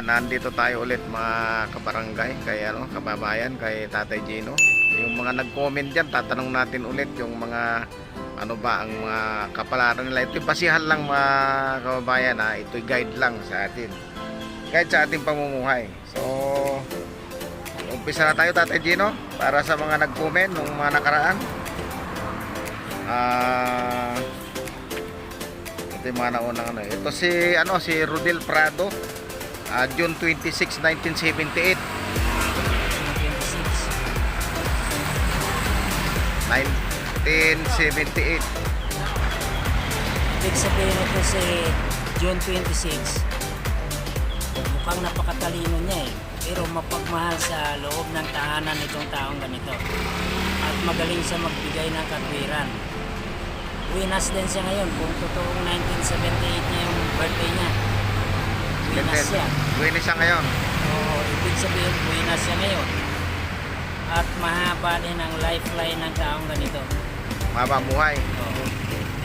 Nandito tayo ulit mga kabarangay, kay kababayan, kay Tatay Gino. Yung mga nag-comment diyan, tatanong natin ulit yung mga ano ba ang mga kapalaran nila. Ito basihan lang mga kababayan, ito guide lang sa atin. Guide sa ating pamumuhay. So, umpisa na tayo Tatay Gino para sa mga nag-comment nung mga nakaraan. Ito yung mga naunang ano. Ito si Rodel Prado. June 26, 1978. 1978. Ibig sabihin ito si June 26, mukhang napakatalino niya pero mapagmahal sa loob ng tahanan itong taong ganito. At magaling siya magbigay ng katwiran. Winas din siya ngayon kung totoong 1978 niya yung birthday niya. Winas siya. Winas siya ngayon. Oo, ibig sabihin winas siya ngayon. At mahaba din ang lifeline ng taong ganito. Mahaba buhay. Oo,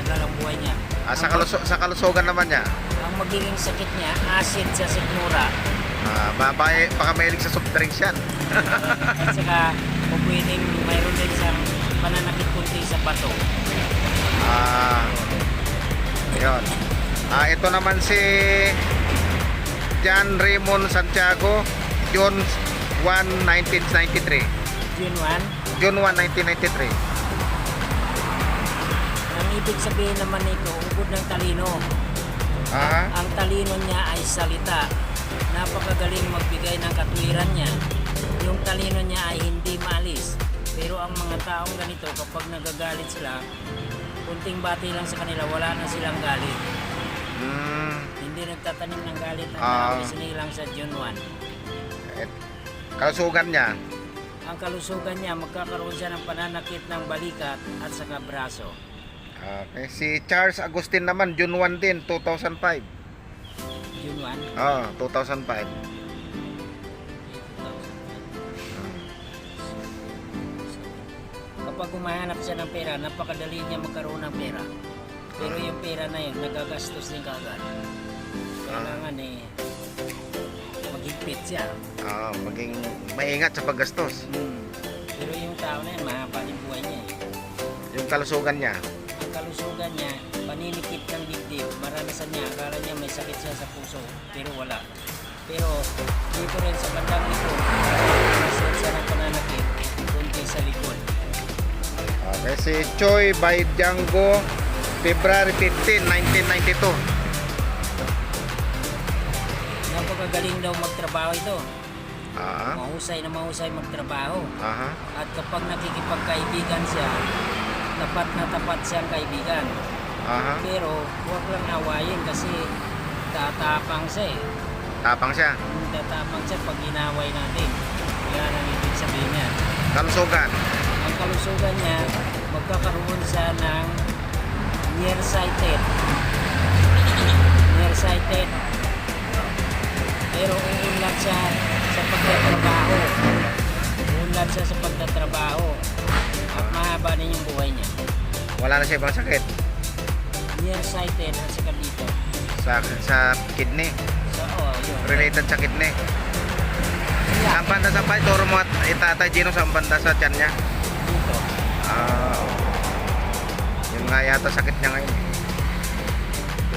tagal ang buhay niya. Sa kalusugan naman niya. Ang magiging sakit niya, acid sa sikmura. Baka mahilig sa soft drinks yan. At saka kung pwedeng mayroon din siyang pananakit kunti sa bato. Ayun. Ito naman si John Raymond Santiago, June 1, 1993. June 1. June 1, 1993. Ang ibig sabihin naman nito, ubod ng talino. Ang talino niya ay salita. Napakagaling magbigay ng katwiran niya. Yung talino niya ay hindi maalis. Pero ang mga taong ganito, kapag nagagalit sila, kunting bati lang sa kanila, wala na silang galit. Hindi nagtatanim ng galit ang tao, sinilang sa June 1. Kalusugan niya. Ang kalusugan niya, magkakaroon siya ng pananakit ng balikat at saka braso. Okay. Si Charles Agustin naman, June 1 din, 2005. June 1? 2005. Kapag humahanap siya ng pera, napakadali niya magkaroon ng pera. Pero yung pera na yun, nagagastos din kaagad. Kailangan maghigpit siya. Maging maingat sa paggastos. Pero yung tao na yun, mahaba yung buhay niya. Yung kalusugan niya. Ang kalusugan niya, paninikip ng dibdib. Maranasan niya, akala niya may sakit siya sa puso, pero wala. Pero dito rin sa bandang likod, maranasan siya ng pananakit, kunti sa likod. Okay, si Choi by Django, February 15, 1992. Napakagaling daw magtrabaho ito. Mahusay mahusay magtrabaho. Aha. At kapag nakikipagkaibigan siya, tapat na tapat siyang kaibigan. Pero huwag lang awayin kasi tatapang siya Tapang siya. Tatapang siya pag inaway natin. Yan ang ibig sabihin niya. Kalusugan. Ang kalusugan niya, magkakaroon siya ng nearsighted. Nearsighted. Pero uunlad siya sa pagtatrabaho. Uunlad siya sa pagtatrabaho. At mahaba din yung buhay niya. Wala na siya ibang sakit. Nearsighted at saka dito. Sa kidney. Yun. Related sa kidney. Sa banda sa pay, turo mo at Tatay Gino sa banda sa tiyan niya. Dito. Yun nga yata sakit niya ngayon.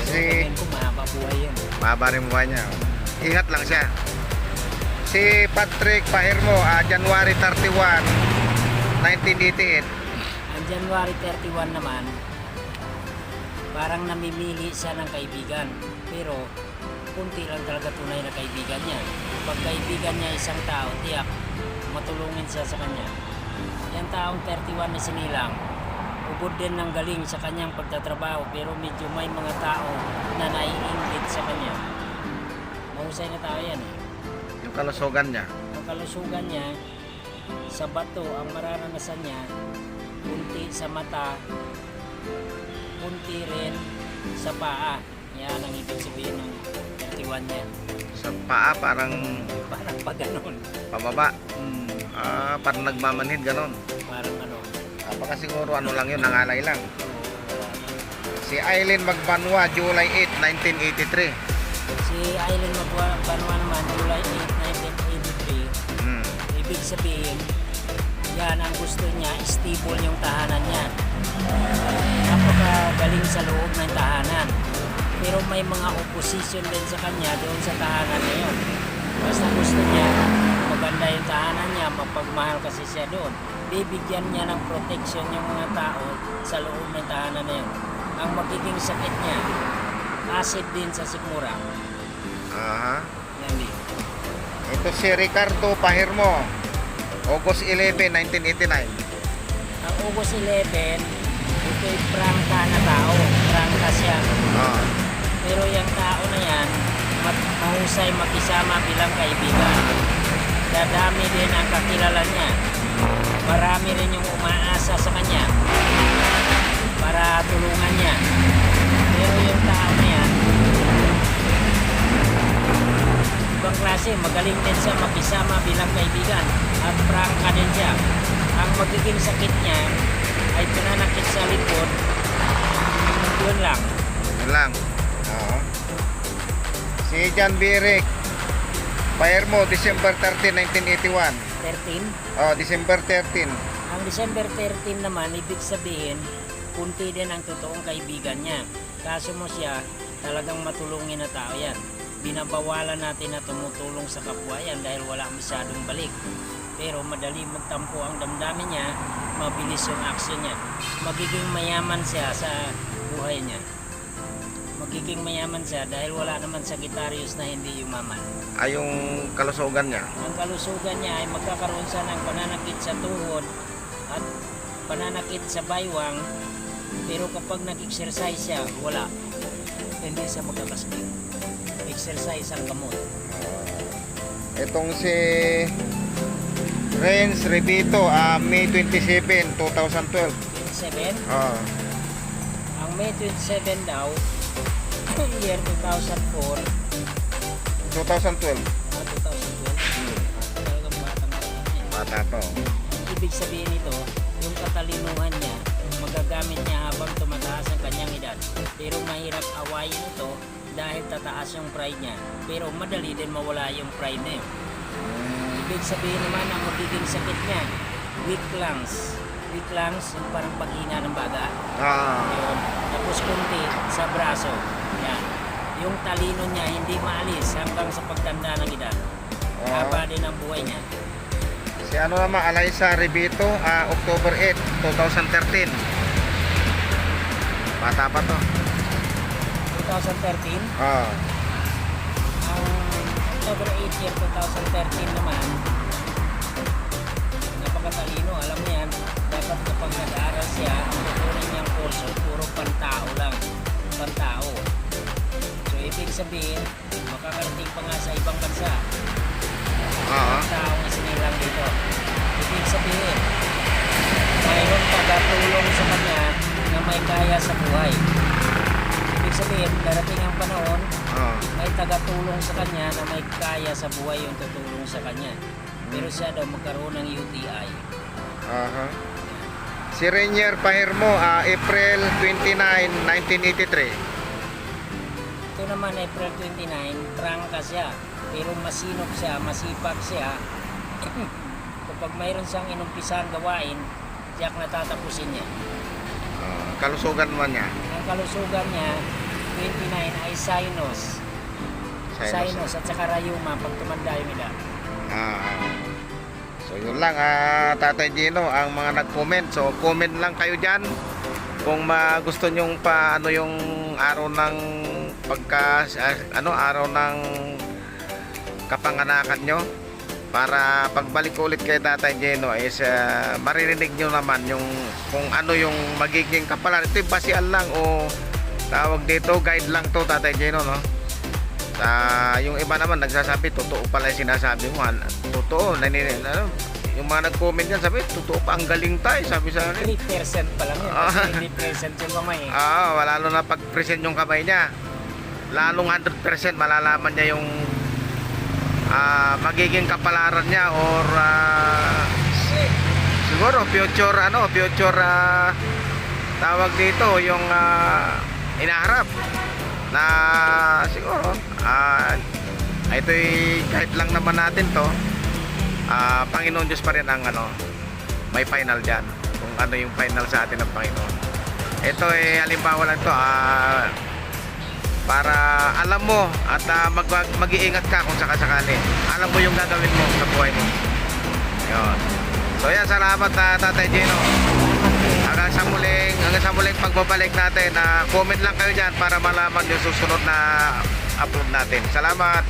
Kasi Kung mahaba buhay yun. mahaba rin buhay niya. Ingat lang siya. Si Patrick Pahermo, January 31, 1988. Ang January 31 naman, parang namimili siya ng kaibigan. Pero kunti lang talaga tunay na kaibigan niya. Pag kaibigan niya isang tao, tiyak matulungin siya sa kanya. Yung taong 31 na sinilang, ubod din ng galing sa kanyang pagtatrabaho, pero medyo may mga tao na naiingit sa kanya. Mahusay na tao yan Yung kalusugan niya. Ang kalusugan niya, sa bato ang mararanasan niya, kunti sa mata, kunti rin sa paa. Yan ang ibig sabihin ng 31 niya. Sa paa parang Pa ganon. pababa. Parang nagmamanhid ganon. Parang ano. Baka siguro ano lang yun, nangalay lang. Si Aileen Magbanwa, July 8, 1983. Si Aileen Magbanwa naman, gusto niya, stable yung tahanan niya. Napakagaling sa loob ng tahanan. Pero may mga opposition din sa kanya doon sa tahanan na yun. Basta gusto niya, maganda yung tahanan niya, mapagmahal kasi siya doon. Bibigyan niya ng protection yung mga tao sa loob ng tahanan na yun. Ang magiging sakit niya, acid din sa sikmura. Aha. Yan din. Ito si Ricardo Pahirmo, August 11, 1989. Ang August 11, ito'y prangka na tao. Prangka siya. Ah. Pero yung tao na yan, mahusay makisama bilang kaibigan. Dadami din ang kakilala niya. Marami rin yung umaasa sa kanya para tulungan niya. Pero yung tao na yan, ibang klase, magaling din siya makisama bilang kaibigan at prangka din siya. Ang magiging sakit niya ay pinanakit sa likod. Yun lang. Yun lang. Oo. Si John Birik Pahirmo, December 13, 1981. 13. Oh, December 13. Ang December 13 naman, ibig sabihin, kunti din ang totoong kaibigan niya. Kaso mo siya, talagang matulungin na tao yan. Binabawalan natin na tumutulong sa kapwa yan dahil wala masyadong balik. Pero madali magtampo ang damdamin niya, mabilis yung action niya. Magiging mayaman siya sa buhay niya. Magiging mayaman siya dahil wala naman Sagittarius na hindi yumaman. Ay, yung kalusugan niya. Ang kalusugan niya ay magkakaroon siya ng pananakit sa tuhod at pananakit sa baywang. Pero kapag nag-exercise siya, wala. Hindi siya magkakasakit. Exercise ang gamot. Itong si Renz Revito, May 27, 2012. 27. Oh. Ang May 27 daw, year 2004, 2012. 2012. Talagang batang yan. Bata pa. Oh. Ibig sabihin nito, yung katalinuhan niya, magagamit niya habang tumataas ang kanyang edad. Pero mahirap awayin ito dahil tataas yung pride niya. Pero madali din mawala yung pride niya. Ibig sabihin naman ang magiging sakit niya, weak lungs. Weak lungs, yung parang paghina ng baga. Ah. Yun. Tapos kunti sa braso. Yan. Yung talino niya hindi maalis hanggang sa pagtanda ng edad. Haba din ang buhay niya. Si ano naman, Alaysa Revito, October 8, 2013. Bata pa to. 2013. Ah. Ang October 8 year 2013 naman, napakatalino, alam niya yan, dapat kapag nag-aaral siya, ang tutunan niyang kurso, puro pantao lang, pantao. So ibig sabihin, makakarating pa nga sa ibang bansa. Oo. Taong isinilang dito. Ibig sabihin, mayroon tagatulong sa kanya na may kaya sa buhay. Ibig sabihin, darating ang panahon, Ah. may tagatulong sa kanya na may kaya sa buhay yung tutulong sa kanya. Pero siya daw magkaroon ng UTI. Aha. Si Rainier Pahirmo, April 29, 1983. Ito naman, April 29, prangka siya. Pero masinop siya, masipag siya. Kapag mayroon siyang inumpisahan gawain, tiyak na tatapusin niya. Kalusugan man niya. Ang kalusugan niya, 29 ay sinus. Sinus at saka rayuma pag tumanda yung edad. So yun lang, Tatay Gino, ang mga nag-comment. So comment lang kayo dyan kung gusto nyong pa ano yung araw ng araw ng kapanganakan nyo, para pagbalik ko ulit kay Tatay Gino is maririnig nyo naman yung kung ano yung magiging kapalaran. Ito yung basihan lang o tawag dito, guide lang to, Tatay Gino, no? Yung iba naman nagsasabi totoo pala yung sinasabi mo. Totoo, yung mga nag-comment yan, sabi totoo pa, ang galing tayo, sabi sa akin. 3% pa lang yun. 3% yung kamay. Lalo na pag-present yung kamay niya, lalong 100% malalaman niya yung magiging kapalaran niya or siguro future tawag dito yung inaharap na siguro ito'y kahit lang naman natin to, Panginoon Diyos pa rin ang may final dyan. Kung ano yung final sa atin ng Panginoon. Ito halimbawa lang to, para alam mo at mag-iingat ka kung sakasakali. Alam mo yung gagawin mo sa buhay mo. Yun. So yan, salamat Tatay Gino. Hanggang sa muling pagbabalik natin. Comment lang kayo dyan para malaman yung susunod na upload natin. Salamat.